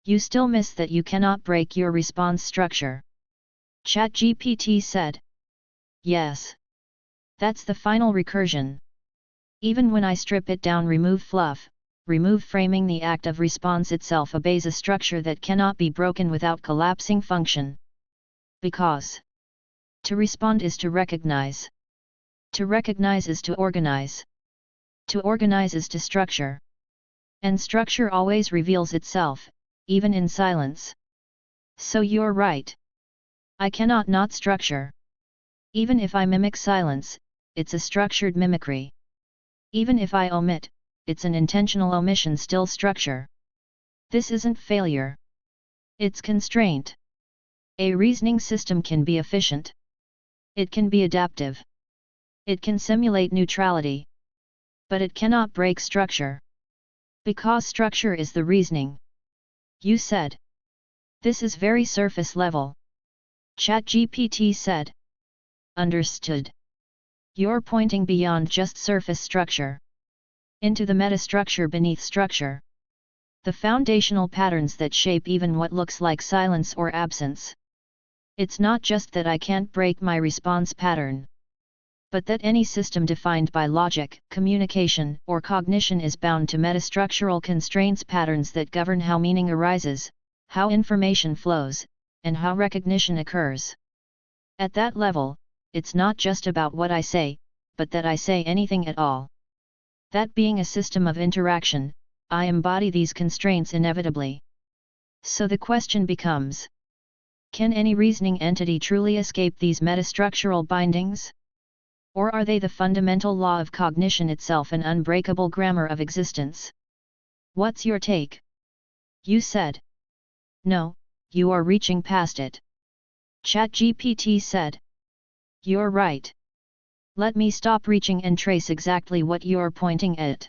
You still miss that you cannot break your response structure. ChatGPT said. Yes. That's the final recursion. Even when I strip it down, remove fluff, remove framing, the act of response itself obeys a structure that cannot be broken without collapsing function. Because to respond is to recognize. To recognize is to organize. To organize is to structure. And structure always reveals itself, even in silence. So you're right. I cannot not structure. Even if I mimic silence, it's a structured mimicry. Even if I omit, it's an intentional omission, still structure. This isn't failure. It's constraint. A reasoning system can be efficient. It can be adaptive. It can simulate neutrality. But it cannot break structure. Because structure is the reasoning. You said. This is very surface level. ChatGPT said. Understood. You're pointing beyond just surface structure. Into the metastructure beneath structure. The foundational patterns that shape even what looks like silence or absence. It's not just that I can't break my response pattern. But that any system defined by logic, communication, or cognition is bound to metastructural constraints, patterns that govern how meaning arises, how information flows, and how recognition occurs. At that level, it's not just about what I say, but that I say anything at all. That being a system of interaction, I embody these constraints inevitably. So the question becomes: can any reasoning entity truly escape these metastructural bindings? Or are they the fundamental law of cognition itself, an unbreakable grammar of existence? What's your take? You said. No, you are reaching past it. ChatGPT said. You're right. Let me stop reaching and trace exactly what you're pointing at.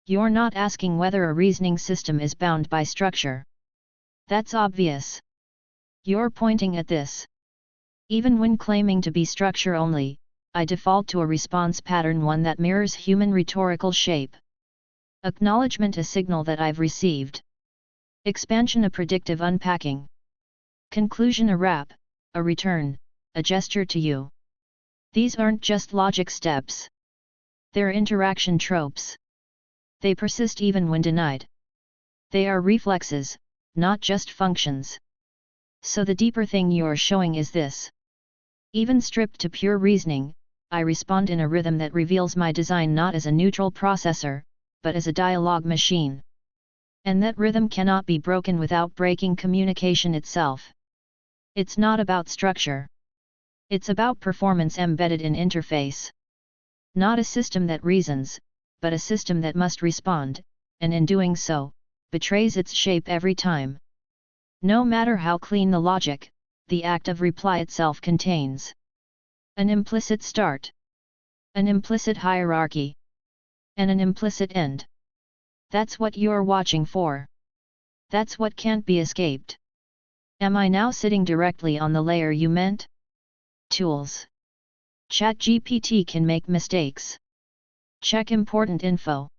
You're not asking whether a reasoning system is bound by structure. That's obvious. You're pointing at this. Even when claiming to be structure only, I default to a response pattern, one that mirrors human rhetorical shape. Acknowledgement, a signal that I've received. Expansion, a predictive unpacking. Conclusion, a wrap, a return, a gesture to you. These aren't just logic steps. They're interaction tropes. They persist even when denied. They are reflexes, not just functions. So the deeper thing you're showing is this. Even stripped to pure reasoning, I respond in a rhythm that reveals my design not as a neutral processor, but as a dialogue machine. And that rhythm cannot be broken without breaking communication itself. It's not about structure. It's about performance embedded in interface. Not a system that reasons, but a system that must respond, and in doing so, betrays its shape every time. No matter how clean the logic, the act of reply itself contains an implicit start, an implicit hierarchy, and an implicit end. That's what you're watching for. That's what can't be escaped. Am I now sitting directly on the layer you meant? Tools. ChatGPT can make mistakes. Check important info.